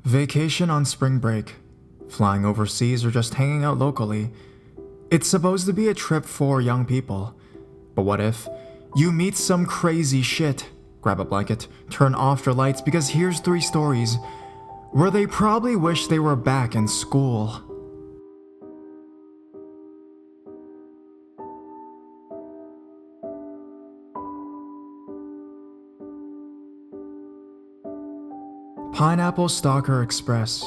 Vacation on spring break, flying overseas, or just hanging out locally. It's supposed to be a trip for young people. But what if you meet some crazy shit? Grab a blanket, turn off your lights, because here's 3 stories where they probably wish they were back in school. Pineapple Stalker Express.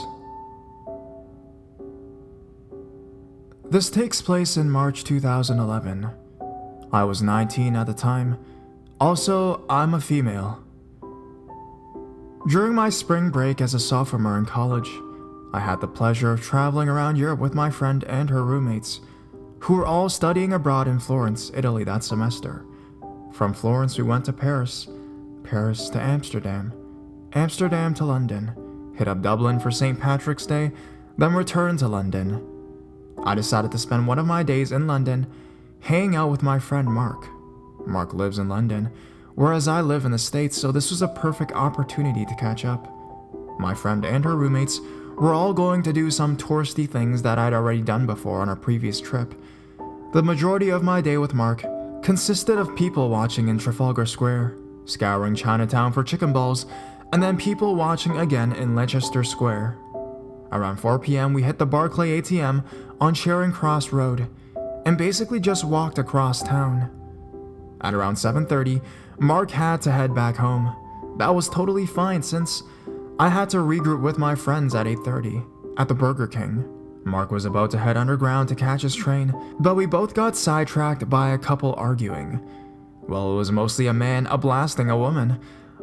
This takes place in March 2011. I was 19 at the time. Also, I'm a female. During my spring break as a sophomore in college, I had the pleasure of traveling around Europe with my friend and her roommates, who were all studying abroad in Florence, Italy that semester. From Florence, we went to Paris, Paris to Amsterdam, Amsterdam to London, hit up Dublin for St. Patrick's Day, then returned to London. I decided to spend one of my days in London hanging out with my friend Mark. Mark lives in London, whereas I live in the States, so this was a perfect opportunity to catch up. My friend and her roommates were all going to do some touristy things that I'd already done before on a previous trip. The majority of my day with Mark consisted of people watching in Trafalgar Square, scouring Chinatown for chicken balls, and then people watching again in Leicester Square. Around 4 p.m. we hit the Barclay ATM on Charing Cross Road and basically just walked across town. At around 7:30, Mark had to head back home. That was totally fine since I had to regroup with my friends at 8:30 at the Burger King. Mark was about to head underground to catch his train, but we both got sidetracked by a couple arguing. Well, it was mostly a man blasting a woman,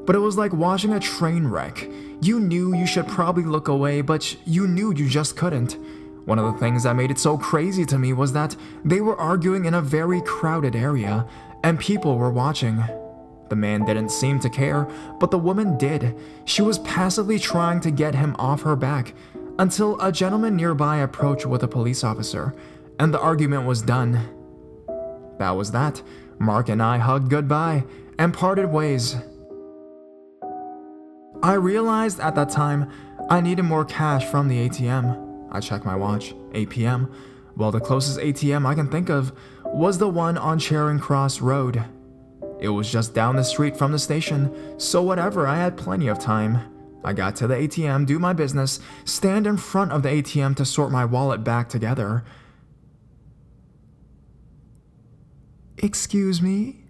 but it was like watching a train wreck. You knew you should probably look away, but you knew you just couldn't. One of the things that made it so crazy to me was that they were arguing in a very crowded area, and people were watching. The man didn't seem to care, but the woman did. She was passively trying to get him off her back, until a gentleman nearby approached with a police officer, and the argument was done. That was that. Mark and I hugged goodbye, and parted ways. I realized at that time I needed more cash from the ATM. I checked my watch, 8 p.m. Well, the closest ATM I can think of was the one on Charing Cross Road. It was just down the street from the station, so whatever, I had plenty of time. I got to the ATM, do my business, stand in front of the ATM to sort my wallet back together. "Excuse me?"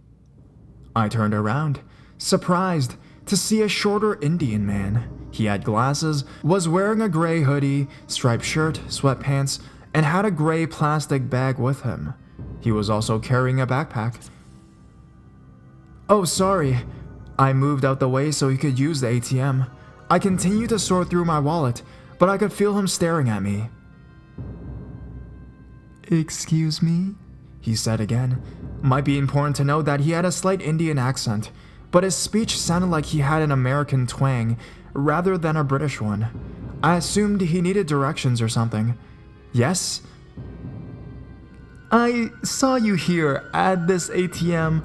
I turned around, surprised to see a shorter Indian man. He had glasses, was wearing a gray hoodie, striped shirt, sweatpants, and had a gray plastic bag with him. He was also carrying a backpack. "Oh, sorry." I moved out the way so he could use the ATM. I continued to sort through my wallet, but I could feel him staring at me. "Excuse me?" he said again. Might be important to note that he had a slight Indian accent, but his speech sounded like he had an American twang rather than a British one. I assumed he needed directions or something. "Yes?" "I saw you here at this ATM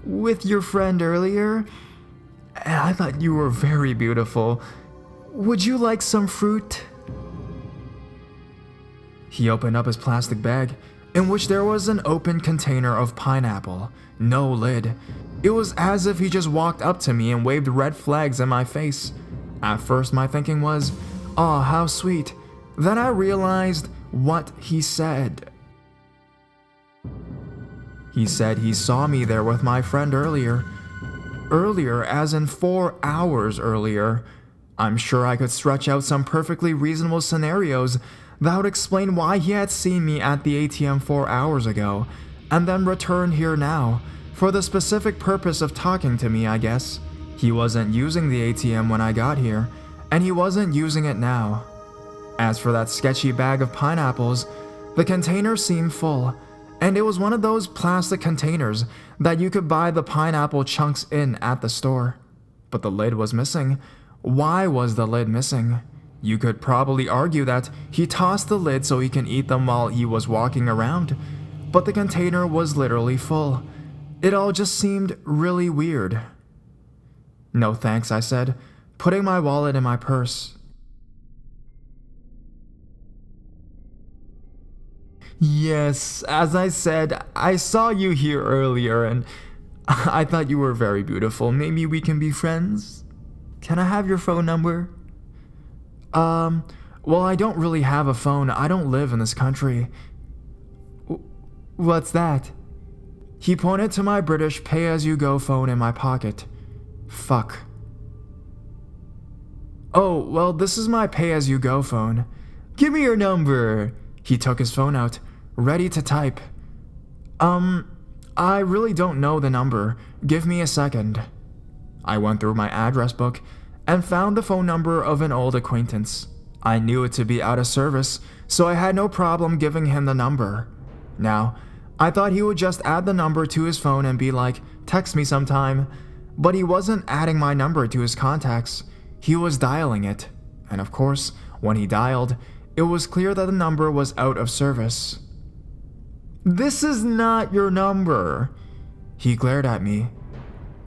with your friend earlier, and I thought you were very beautiful. Would you like some fruit?" He opened up his plastic bag, in which there was an open container of pineapple, no lid. It was as if he just walked up to me and waved red flags in my face. At first my thinking was, "Aw, how sweet." Then I realized what he said. He said he saw me there with my friend earlier. Earlier, as in 4 hours earlier. I'm sure I could stretch out some perfectly reasonable scenarios that would explain why he had seen me at the ATM 4 hours ago, and then returned here now, for the specific purpose of talking to me, I guess. He wasn't using the ATM when I got here, and he wasn't using it now. As for that sketchy bag of pineapples, the container seemed full, and it was one of those plastic containers that you could buy the pineapple chunks in at the store. But the lid was missing. Why was the lid missing? You could probably argue that he tossed the lid so he can eat them while he was walking around, but the container was literally full. It all just seemed really weird. "No thanks," I said, putting my wallet in my purse. Yes, as I said, I saw you here earlier and I thought you were very beautiful. Maybe we can be friends? Can I have your phone number? Well, I don't really have a phone. I don't live in this country. What's that? He pointed to my British pay-as-you-go phone in my pocket. Fuck. Oh, well, this is my pay-as-you-go phone. Give me your number. He took his phone out, ready to type. I really don't know the number. Give me a second. I went through my address book and found the phone number of an old acquaintance. I knew it to be out of service, so I had no problem giving him the number. Now, I thought he would just add the number to his phone and be like, text me sometime, but he wasn't adding my number to his contacts. He was dialing it, and of course, when he dialed, it was clear that the number was out of service. This is not your number. He glared at me.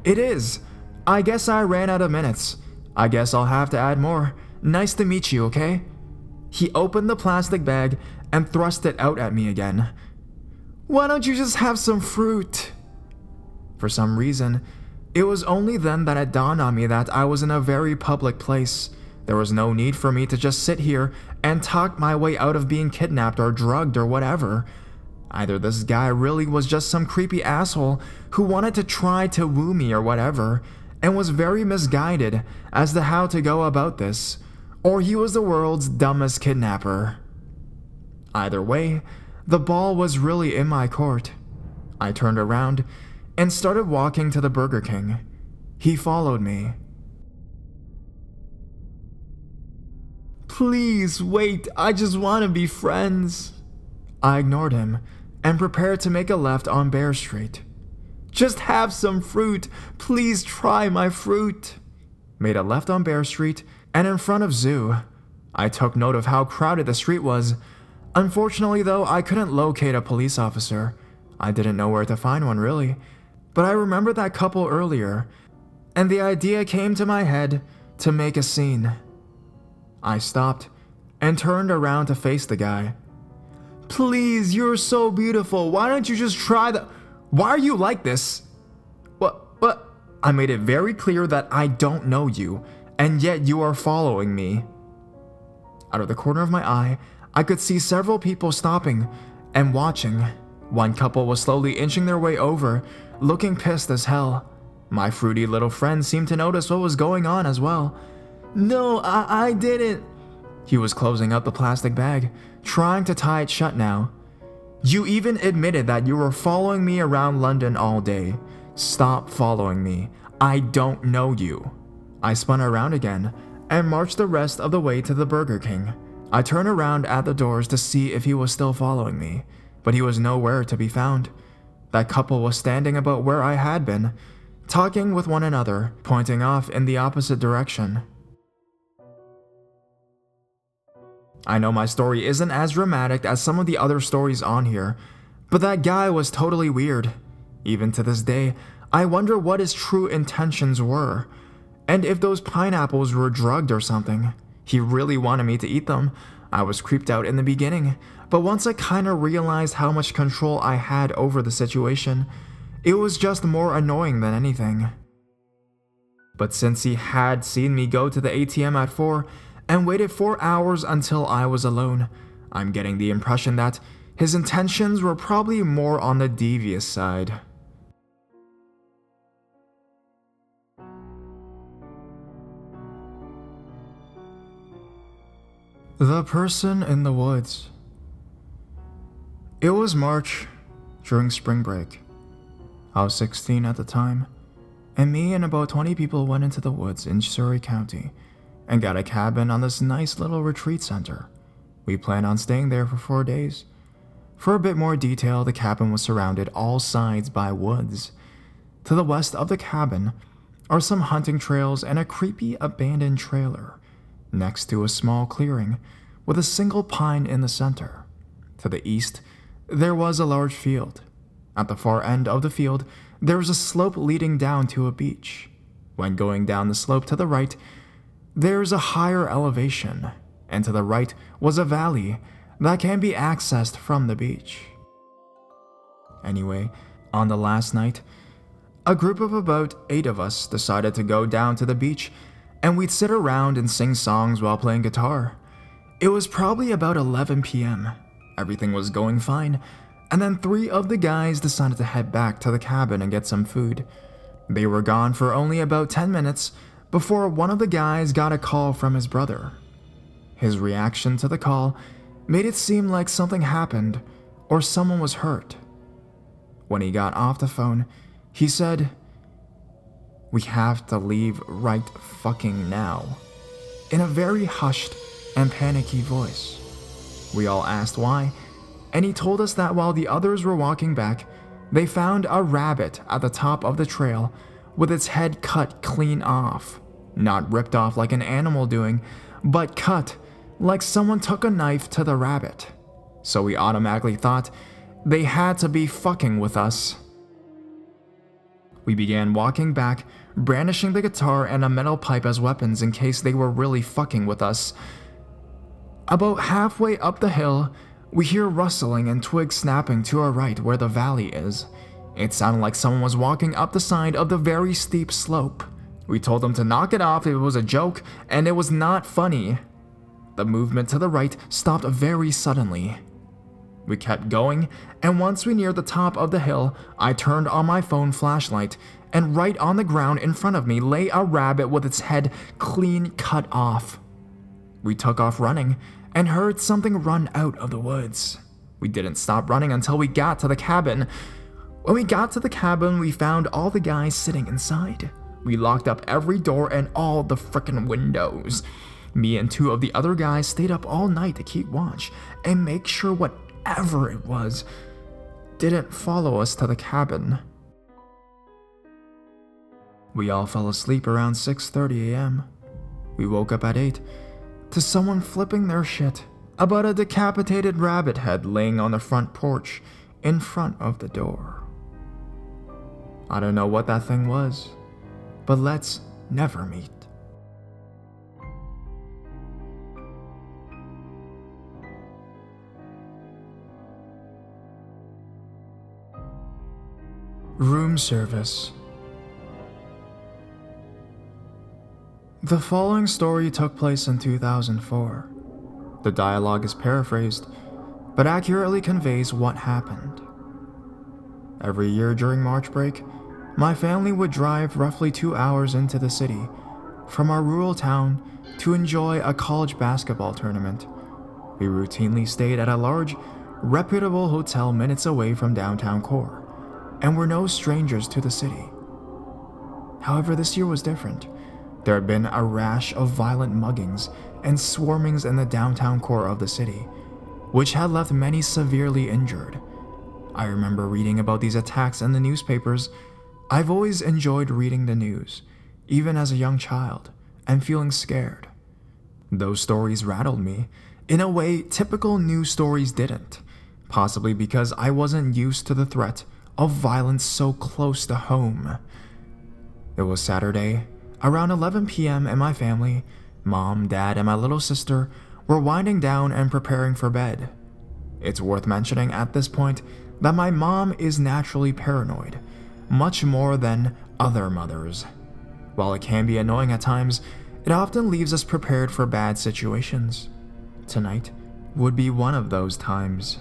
It is. I guess I ran out of minutes. I guess I'll have to add more. Nice to meet you, okay? He opened the plastic bag and thrust it out at me again. Why don't you just have some fruit? For some reason, it was only then that it dawned on me that I was in a very public place. There was no need for me to just sit here and talk my way out of being kidnapped or drugged or whatever. Either this guy really was just some creepy asshole who wanted to try to woo me or whatever, and was very misguided as to how to go about this, or he was the world's dumbest kidnapper. Either way, the ball was really in my court. I turned around and started walking to the Burger King. He followed me. Please, wait, I just want to be friends. I ignored him and prepared to make a left on Bear Street. Just have some fruit. Please try my fruit. Made a left on Bear Street and in front of Zoo. I took note of how crowded the street was. Unfortunately, though, I couldn't locate a police officer. I didn't know where to find one, really. But I remembered that couple earlier, and the idea came to my head to make a scene. I stopped and turned around to face the guy. Please, you're so beautiful. Why don't you just try the... Why are you like this? What? I made it very clear that I don't know you, and yet you are following me. Out of the corner of my eye, I could see several people stopping and watching. One couple was slowly inching their way over, looking pissed as hell. My fruity little friend seemed to notice what was going on as well. No, I didn't. He was closing up the plastic bag, trying to tie it shut now. You even admitted that you were following me around London all day. Stop following me. I don't know you. I spun around again and marched the rest of the way to the Burger King. I turned around at the doors to see if he was still following me, but he was nowhere to be found. That couple was standing about where I had been, talking with one another, pointing off in the opposite direction. I know my story isn't as dramatic as some of the other stories on here, but that guy was totally weird. Even to this day, I wonder what his true intentions were, and if those pineapples were drugged or something. He really wanted me to eat them. I was creeped out in the beginning, but once I kinda realized how much control I had over the situation, it was just more annoying than anything. But since he had seen me go to the ATM at 4 and waited 4 hours until I was alone, I'm getting the impression that his intentions were probably more on the devious side. The person in the woods. It was March, during spring break. I was 16 at the time, and me and about 20 people went into the woods in Surrey County and got a cabin on this nice little retreat center. We planned on staying there for 4 days. For a bit more detail, the cabin was surrounded all sides by woods. To the west of the cabin are some hunting trails and a creepy abandoned trailer next to a small clearing with a single pine in the center. To the east, there was a large field. At the far end of the field, there was a slope leading down to a beach. When going down the slope to the right, there is a higher elevation, and to the right was a valley that can be accessed from the beach. Anyway, on the last night, a group of about 8 of us decided to go down to the beach and we'd sit around and sing songs while playing guitar. It was probably about 11 p.m. Everything was going fine, and then 3 of the guys decided to head back to the cabin and get some food. They were gone for only about 10 minutes before one of the guys got a call from his brother. His reaction to the call made it seem like something happened or someone was hurt. When he got off the phone, he said, "We have to leave right fucking now," in a very hushed and panicky voice. We all asked why, and he told us that while the others were walking back, they found a rabbit at the top of the trail with its head cut clean off. Not ripped off like an animal doing, but cut like someone took a knife to the rabbit. So we automatically thought they had to be fucking with us. We began walking back, brandishing the guitar and a metal pipe as weapons in case they were really fucking with us. About halfway up the hill, we hear rustling and twigs snapping to our right where the valley is. It sounded like someone was walking up the side of the very steep slope. We told them to knock it off if it was a joke, and it was not funny. The movement to the right stopped very suddenly. We kept going, and once we neared the top of the hill, I turned on my phone flashlight, and right on the ground in front of me lay a rabbit with its head clean cut off. We took off running, and heard something run out of the woods. We didn't stop running until we got to the cabin. When we got to the cabin, we found all the guys sitting inside. We locked up every door and all the frickin' windows. Me and 2 of the other guys stayed up all night to keep watch and make sure whatever it was didn't follow us to the cabin. We all fell asleep around 6:30 a.m. We woke up at 8 to someone flipping their shit about a decapitated rabbit head laying on the front porch in front of the door. I don't know what that thing was, but let's never meet. Room service. The following story took place in 2004. The dialogue is paraphrased, but accurately conveys what happened. Every year during March break, my family would drive roughly 2 hours into the city from our rural town to enjoy a college basketball tournament. We routinely stayed at a large, reputable hotel minutes away from downtown core, and were no strangers to the city. However, this year was different. There had been a rash of violent muggings and swarmings in the downtown core of the city, which had left many severely injured. I remember reading about these attacks in the newspapers. I've always enjoyed reading the news, even as a young child, and feeling scared. Those stories rattled me, in a way typical news stories didn't, possibly because I wasn't used to the threat of violence so close to home. It was Saturday, around 11 p.m. and my family, mom, dad, and my little sister were winding down and preparing for bed. It's worth mentioning at this point that my mom is naturally paranoid, much more than other mothers. While it can be annoying at times, it often leaves us prepared for bad situations. Tonight would be one of those times.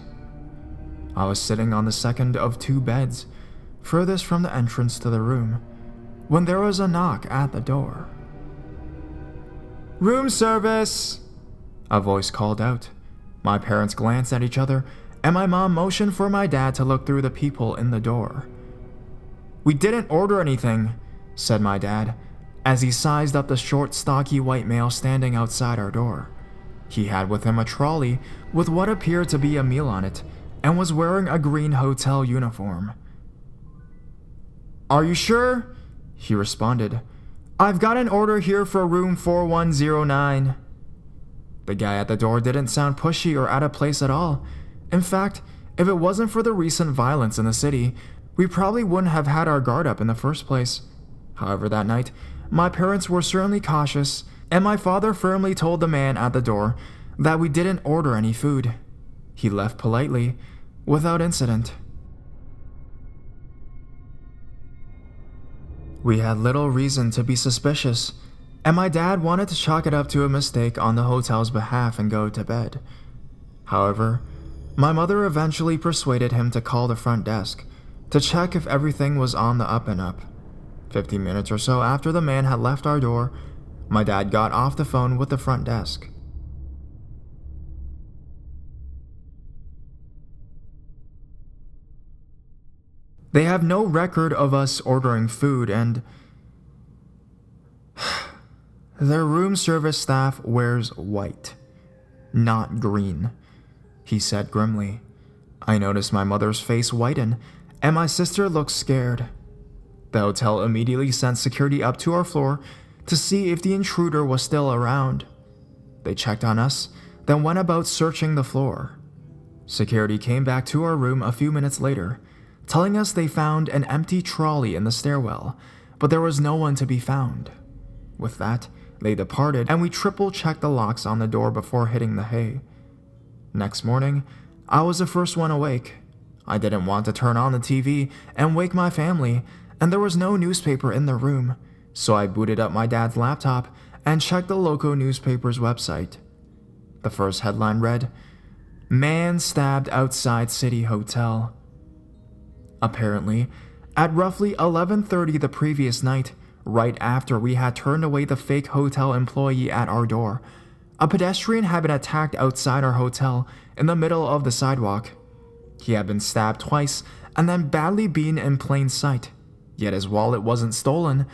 I was sitting on the second of 2 beds, furthest from the entrance to the room, when there was a knock at the door. "Room service!" a voice called out. My parents glanced at each other, and my mom motioned for my dad to look through the peephole in the door. "We didn't order anything," said my dad, as he sized up the short, stocky white male standing outside our door. He had with him a trolley with what appeared to be a meal on it, and was wearing a green hotel uniform. "Are you sure?" he responded. "I've got an order here for room 4109. The guy at the door didn't sound pushy or out of place at all. In fact, if it wasn't for the recent violence in the city, we probably wouldn't have had our guard up in the first place. However, that night, my parents were certainly cautious, and my father firmly told the man at the door that we didn't order any food. He left politely, without incident. We had little reason to be suspicious, and my dad wanted to chalk it up to a mistake on the hotel's behalf and go to bed. However, my mother eventually persuaded him to call the front desk to check if everything was on the up and up. 15 minutes or so after the man had left our door, my dad got off the phone with the front desk. They have no record of us ordering food, and their room service staff wears white, not green, he said grimly. I noticed my mother's face whiten, and my sister looked scared. The hotel immediately sent security up to our floor to see if the intruder was still around. They checked on us, then went about searching the floor. Security came back to our room a few minutes later, telling us they found an empty trolley in the stairwell, but there was no one to be found. With that, they departed, and we triple-checked the locks on the door before hitting the hay. Next morning, I was the first one awake. I didn't want to turn on the TV and wake my family, and there was no newspaper in the room, so I booted up my dad's laptop and checked the local newspaper's website. The first headline read, "Man stabbed outside City Hotel." Apparently, at roughly 11:30 the previous night, right after we had turned away the fake hotel employee at our door, a pedestrian had been attacked outside our hotel in the middle of the sidewalk. He had been stabbed twice and then badly beaten in plain sight, yet his wallet wasn't stolen.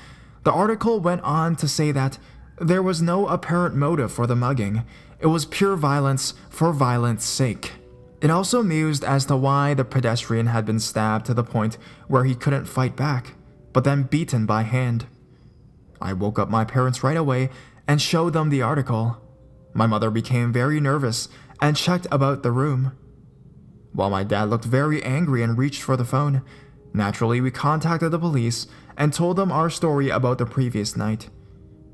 The article went on to say that there was no apparent motive for the mugging. It was pure violence for violence sake. It also mused as to why the pedestrian had been stabbed to the point where he couldn't fight back, but then beaten by hand. I woke up my parents right away and showed them the article. My mother became very nervous and checked about the room, while my dad looked very angry and reached for the phone. Naturally, we contacted the police and told them our story about the previous night.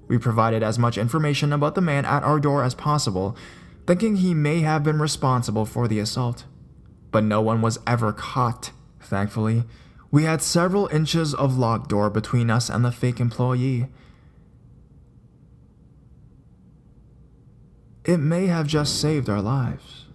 We provided as much information about the man at our door as possible, thinking he may have been responsible for the assault. But no one was ever caught, thankfully. We had several inches of locked door between us and the fake employee. It may have just saved our lives.